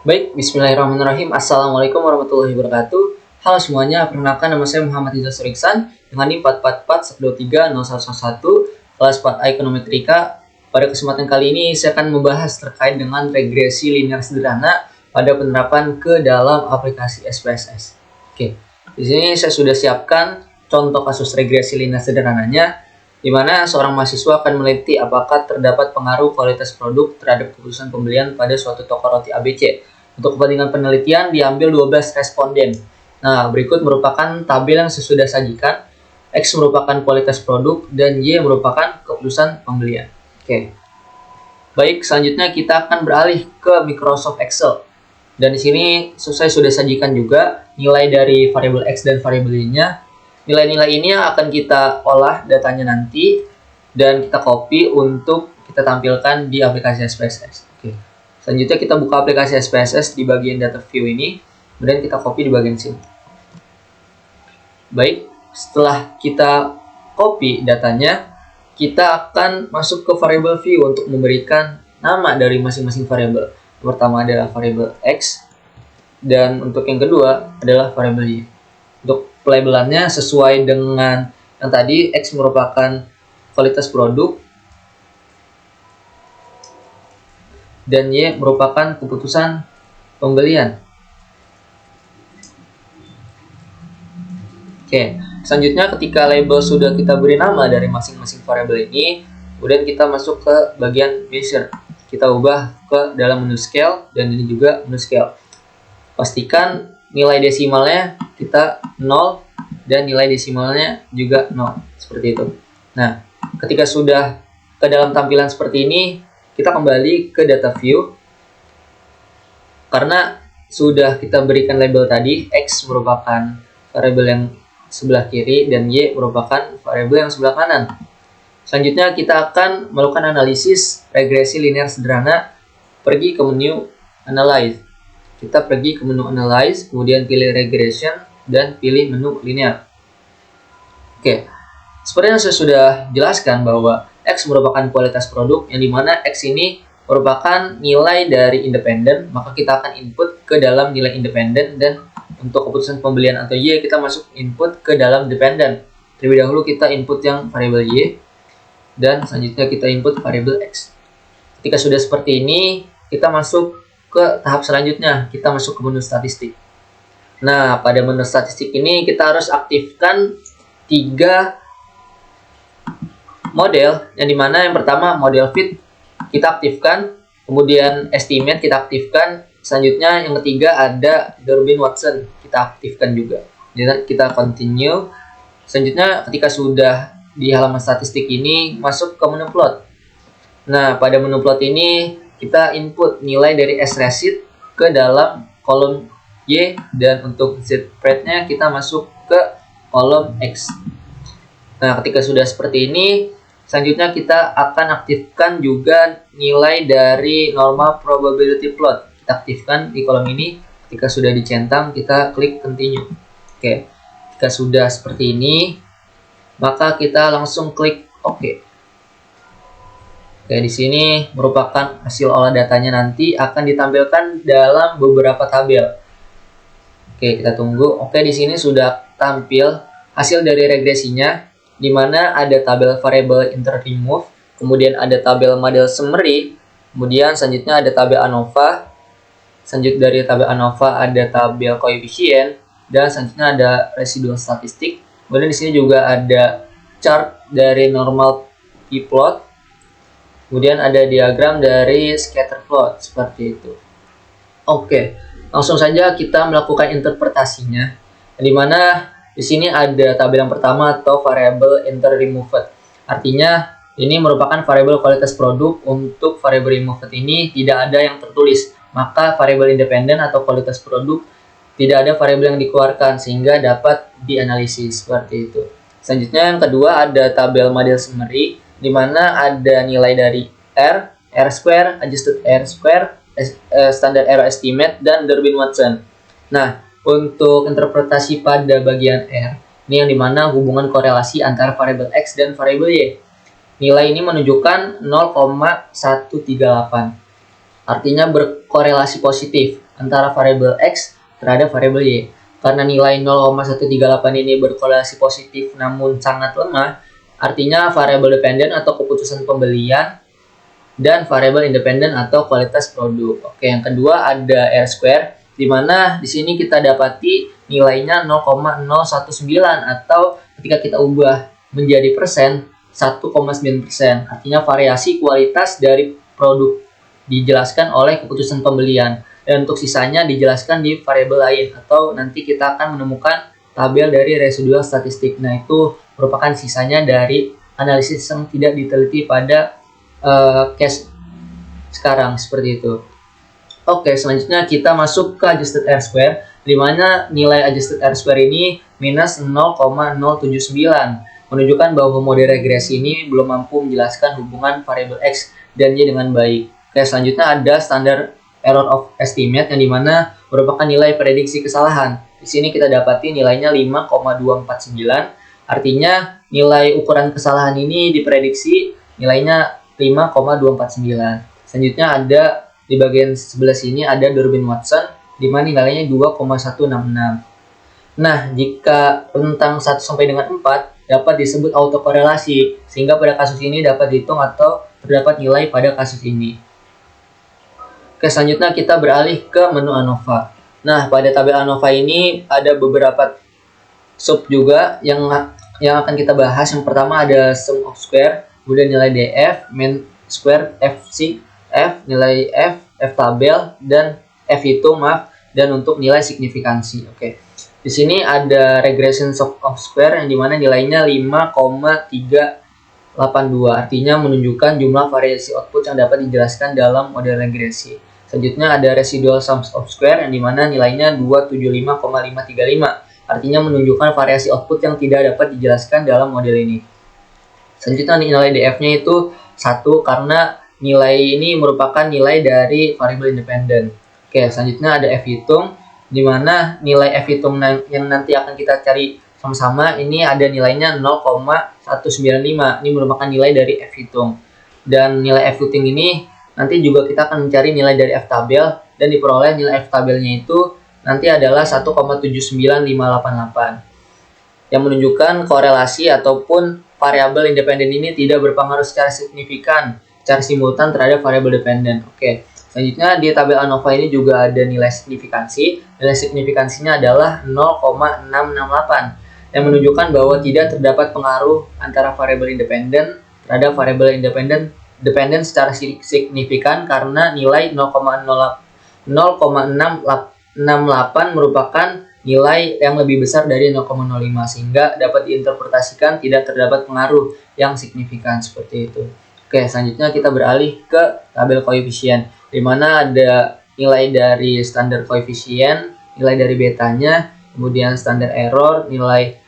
Baik, bismillahirrahmanirrahim. Assalamualaikum warahmatullahi wabarakatuh. Halo semuanya, perkenalkan nama saya Muhammad Rizal Suriksan dengan NIM 444-123-0111 kelas 4A Ekonometrika. Pada kesempatan kali ini saya akan membahas terkait dengan regresi linear sederhana pada penerapan ke dalam aplikasi SPSS. Oke, di sini saya sudah siapkan contoh kasus regresi linear sederhananya, di mana seorang mahasiswa akan meneliti apakah terdapat pengaruh kualitas produk terhadap keputusan pembelian pada suatu toko roti ABC. Untuk kepentingan penelitian diambil 12 responden. Nah, berikut merupakan tabel yang sesudah sajikan. X merupakan kualitas produk dan Y merupakan keputusan pembelian. Oke. Baik, selanjutnya kita akan beralih ke Microsoft Excel. Dan di sini saya sudah sajikan juga nilai dari variabel X dan variabel Y-nya. Nilai-nilai ini akan kita olah datanya nanti dan kita copy untuk kita tampilkan di aplikasi SPSS. Oke. Selanjutnya kita buka aplikasi SPSS di bagian data view ini, kemudian kita copy di bagian sini. Baik, setelah kita copy datanya, kita akan masuk ke variable view untuk memberikan nama dari masing-masing variabel. Pertama adalah variabel X, dan untuk yang kedua adalah variabel Y. Untuk pelabelannya sesuai dengan yang tadi, X merupakan kualitas produk, dan Y merupakan keputusan pembelian. Oke, selanjutnya ketika label sudah kita beri nama dari masing-masing variabel ini, kemudian kita masuk ke bagian measure. Kita ubah ke dalam menu scale, dan ini juga menu scale. Pastikan nilai desimalnya kita 0 dan nilai desimalnya juga 0, seperti itu. Nah, ketika sudah ke dalam tampilan seperti ini, kita kembali ke data view. Karena sudah kita berikan label tadi, X merupakan variabel yang sebelah kiri dan Y merupakan variabel yang sebelah kanan. Selanjutnya kita akan melakukan analisis regresi linear sederhana. Pergi ke menu Analyze. Kita pergi ke menu Analyze, kemudian pilih Regression dan pilih menu Linear. Oke, seperti yang saya sudah jelaskan bahwa X merupakan kualitas produk, yang dimana X ini merupakan nilai dari independen, maka kita akan input ke dalam nilai independen, dan untuk keputusan pembelian atau Y kita masuk input ke dalam dependen. Terlebih dahulu kita input yang variabel Y, dan selanjutnya kita input variabel X. Ketika sudah seperti ini, kita masuk ke tahap selanjutnya, kita masuk ke menu statistik. Nah, pada menu statistik ini kita harus aktifkan 3 model, yang dimana yang pertama model fit kita aktifkan, kemudian estimate kita aktifkan, selanjutnya yang ketiga ada Durbin-Watson kita aktifkan juga. Jadi kita continue. Selanjutnya ketika sudah di halaman statistik ini, masuk ke menu plot. Nah, pada menu plot ini kita input nilai dari S-receipt ke dalam kolom Y, dan untuk Z-rate-nya kita masuk ke kolom X. Nah, ketika sudah seperti ini, selanjutnya kita akan aktifkan juga nilai dari normal probability plot. Kita aktifkan di kolom ini. Ketika sudah dicentang, kita klik continue. Oke, ketika sudah seperti ini, maka kita langsung klik OK. Oke, di sini merupakan hasil olah datanya, nanti akan ditampilkan dalam beberapa tabel. Oke, kita tunggu. Oke, di sini sudah tampil hasil dari regresinya, di mana ada tabel variable enter remove, kemudian ada tabel model summary, kemudian selanjutnya ada tabel ANOVA, selanjutnya dari tabel ANOVA ada tabel koefisien, dan selanjutnya ada residual statistik. Kemudian di sini juga ada chart dari normal p-plot, kemudian ada diagram dari scatter plot, seperti itu. Oke, langsung saja kita melakukan interpretasinya, di mana di sini ada tabel yang pertama atau variable enter removed. Artinya ini merupakan variabel kualitas produk. Untuk variabel removed ini tidak ada yang tertulis, maka variabel independen atau kualitas produk tidak ada variabel yang dikeluarkan sehingga dapat dianalisis, seperti itu. Selanjutnya yang kedua ada tabel model summary, di mana ada nilai dari R, R square, adjusted R square, standard error estimate, dan Durbin-Watson. Nah, untuk interpretasi pada bagian R, ini yang dimana hubungan korelasi antara variabel X dan variabel Y. Nilai ini menunjukkan 0,138. artinya berkorelasi positif. antara variabel X terhadap variabel Y. Karena nilai 0,138 ini berkorelasi positif namun sangat lemah, artinya variabel dependen atau keputusan pembelian dan variabel independen atau kualitas produk. Oke, yang kedua ada R-square, di mana di sini kita dapati nilainya 0,019 atau ketika kita ubah menjadi persen 1,9%. Artinya variasi kualitas dari produk dijelaskan oleh keputusan pembelian. Dan untuk sisanya dijelaskan di variabel lain atau nanti kita akan menemukan tabel dari residual statistik. Nah, itu merupakan sisanya dari analisis yang tidak diteliti pada case sekarang seperti itu. Oke, selanjutnya kita masuk ke adjusted R-square, di mana nilai adjusted R-square ini minus 0,079, menunjukkan bahwa model regresi ini belum mampu menjelaskan hubungan variabel X dan Y dengan baik. Oke, selanjutnya ada standar error of estimate yang dimana merupakan nilai prediksi kesalahan. Di sini kita dapati nilainya 5,249, artinya nilai ukuran kesalahan ini diprediksi nilainya 5,249. Selanjutnya ada di bagian sebelah sini ada Durbin-Watson di mana nilainya 2,166. Nah, jika rentang 1 sampai dengan 4 dapat disebut autokorelasi, sehingga pada kasus ini dapat dihitung atau terdapat nilai pada kasus ini. Oke, selanjutnya kita beralih ke menu ANOVA. Nah, pada tabel ANOVA ini ada beberapa sub juga yang akan kita bahas. Yang pertama ada sum of square, kemudian nilai DF, mean square, FC, F, nilai F tabel, dan F hitung, dan untuk nilai signifikansi. Oke. Di sini ada regression sum of square yang dimana nilainya 5,382, artinya menunjukkan jumlah variasi output yang dapat dijelaskan dalam model regresi. Selanjutnya ada residual sums of square yang dimana nilainya 275,535, artinya menunjukkan variasi output yang tidak dapat dijelaskan dalam model ini. Selanjutnya nilai DF-nya itu 1 karena nilai ini merupakan nilai dari variabel independen. Oke, selanjutnya ada F hitung, di mana nilai F hitung yang nanti akan kita cari sama-sama ini ada nilainya 0,195. Ini merupakan nilai dari F hitung. Dan nilai F hitung ini nanti juga kita akan mencari nilai dari F tabel dan diperoleh nilai F tabelnya itu nanti adalah 1,79588 yang menunjukkan korelasi ataupun variabel independen ini tidak berpengaruh secara signifikan, secara simultan terhadap variabel dependen. Oke. Selanjutnya di tabel ANOVA ini juga ada nilai signifikansi. Nilai signifikansinya adalah 0,668 yang menunjukkan bahwa tidak terdapat pengaruh antara variabel independen terhadap variabel dependen secara signifikan karena nilai 0,668 merupakan nilai yang lebih besar dari 0,05 sehingga dapat diinterpretasikan tidak terdapat pengaruh yang signifikan seperti itu. Oke, selanjutnya kita beralih ke tabel koefisien, di mana ada nilai dari standar koefisien, nilai dari betanya, kemudian standar error, nilai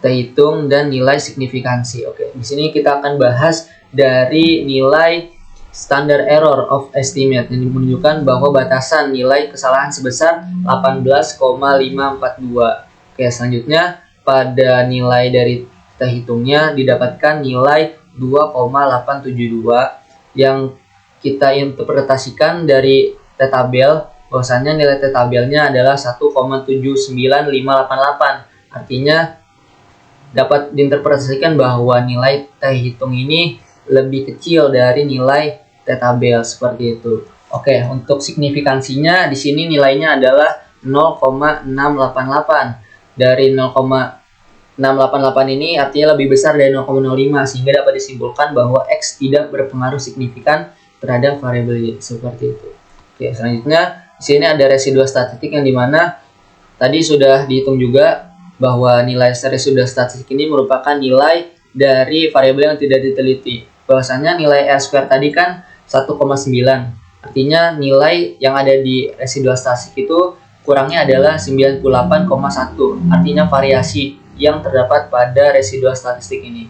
hitung, dan nilai signifikansi. Oke, di sini kita akan bahas dari nilai standar error of estimate yang menunjukkan bahwa batasan nilai kesalahan sebesar 18,542. Oke, selanjutnya pada nilai dari hitungnya didapatkan nilai 2,872 yang kita interpretasikan dari T-tabel, bahwasannya nilai T-tabelnya adalah 1,79588. Artinya dapat diinterpretasikan bahwa nilai T hitung ini lebih kecil dari nilai T-tabel seperti itu. Oke, untuk signifikansinya di sini nilainya adalah 0,688. Dari 0,688 ini artinya lebih besar dari 0,05 sehingga dapat disimpulkan bahwa X tidak berpengaruh signifikan terhadap variabel Y seperti itu. Oke, selanjutnya di sini ada residual statistik yang dimana tadi sudah dihitung juga bahwa nilai residual statistik ini merupakan nilai dari variabel yang tidak diteliti. Bahwasanya nilai R-square tadi kan 1,9. Artinya nilai yang ada di residual statistik itu kurangnya adalah 98,1. Artinya variasi yang terdapat pada residual statistik ini.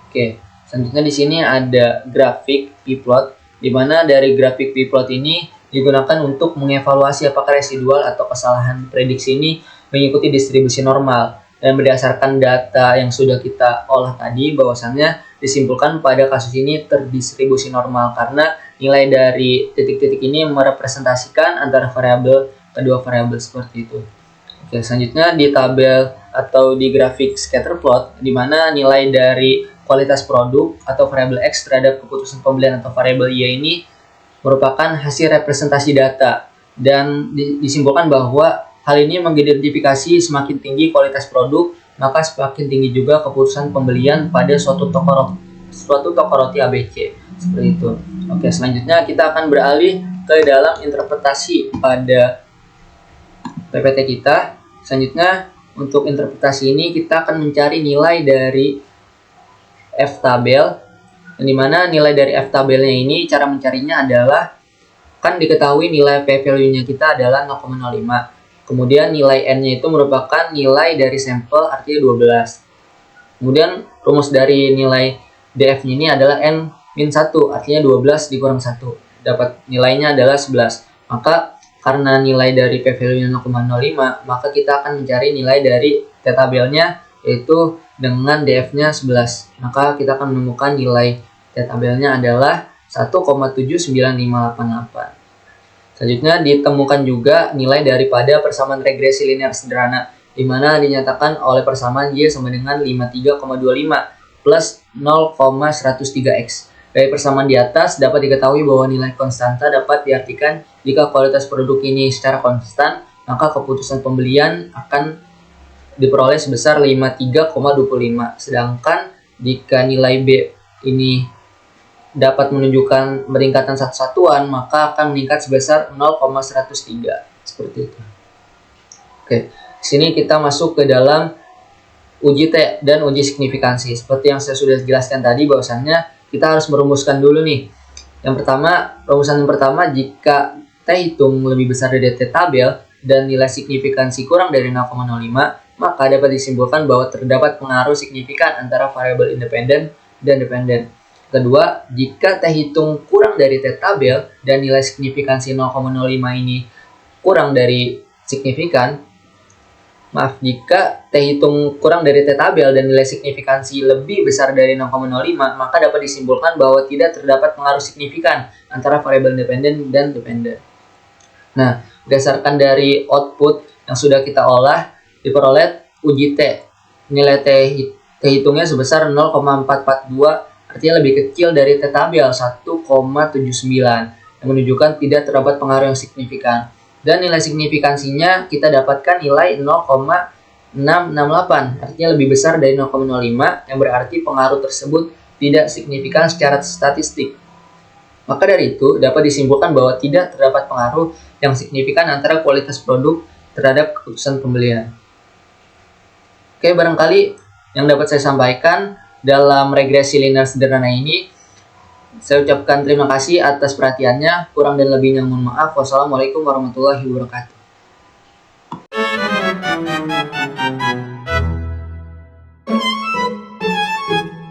Oke, selanjutnya di sini ada grafik p-plot, di mana dari grafik p-plot ini digunakan untuk mengevaluasi apakah residual atau kesalahan prediksi ini mengikuti distribusi normal. Dan berdasarkan data yang sudah kita olah tadi, bahwasannya disimpulkan pada kasus ini terdistribusi normal karena nilai dari titik-titik ini merepresentasikan antara variabel kedua variabel seperti itu. Oke, selanjutnya di tabel atau di grafik scatter plot, di mana nilai dari kualitas produk atau variabel X terhadap keputusan pembelian atau variabel Y ini merupakan hasil representasi data, dan disimpulkan bahwa hal ini mengidentifikasi semakin tinggi kualitas produk, maka semakin tinggi juga keputusan pembelian pada suatu toko roti ABC. Seperti itu. Oke, selanjutnya kita akan beralih ke dalam interpretasi pada PPT kita. Selanjutnya untuk interpretasi ini kita akan mencari nilai dari F tabel, di mana nilai dari F tabelnya ini cara mencarinya adalah, kan diketahui nilai P value-nya kita adalah 0,05. Kemudian nilai N-nya itu merupakan nilai dari sampel, artinya 12. Kemudian rumus dari nilai DF-nya ini adalah N-1, artinya 12 dikurang 1. Dapat nilainya adalah 11. Maka karena nilai dari P value-nya 0,05, maka kita akan mencari nilai dari T tabelnya, yaitu dengan DF-nya 11. Maka kita akan menemukan nilai T tabelnya adalah 1,79588. Selanjutnya ditemukan juga nilai daripada persamaan regresi linear sederhana, di mana dinyatakan oleh persamaan Y sama dengan 53,25 plus 0,103x. Dari persamaan di atas dapat diketahui bahwa nilai konstanta dapat diartikan jika kualitas produk ini secara konstan, maka keputusan pembelian akan diperoleh sebesar 53,25. Sedangkan jika nilai B ini dapat menunjukkan peningkatan satu satuan, maka akan meningkat sebesar 0,103. Seperti itu. Oke, sini kita masuk ke dalam uji T dan uji signifikansi. Seperti yang saya sudah jelaskan tadi, bahwasannya kita harus merumuskan dulu nih. Rumusan yang pertama, jika T hitung lebih besar dari T tabel dan nilai signifikansi kurang dari 0,05, maka dapat disimpulkan bahwa terdapat pengaruh signifikan antara variabel independen dan dependen. Kedua, jika T hitung kurang dari T tabel dan nilai signifikansi 0,05 ini kurang dari signifikan, jika T hitung kurang dari T tabel dan nilai signifikansi lebih besar dari 0,05, maka dapat disimpulkan bahwa tidak terdapat pengaruh signifikan antara variabel independen dan dependen. Nah, berdasarkan dari output yang sudah kita olah, diperoleh uji T. Nilai T hitungnya sebesar 0,442, artinya lebih kecil dari T tabel 1,79, yang menunjukkan tidak terdapat pengaruh yang signifikan. Dan nilai signifikansinya kita dapatkan nilai 0,668, artinya lebih besar dari 0,05, yang berarti pengaruh tersebut tidak signifikan secara statistik. Maka dari itu dapat disimpulkan bahwa tidak terdapat pengaruh yang signifikan antara kualitas produk terhadap keputusan pembelian. Oke, barangkali yang dapat saya sampaikan dalam regresi linear sederhana ini. Saya ucapkan terima kasih atas perhatiannya. Kurang dan lebihnya mohon maaf. Wassalamualaikum warahmatullahi wabarakatuh.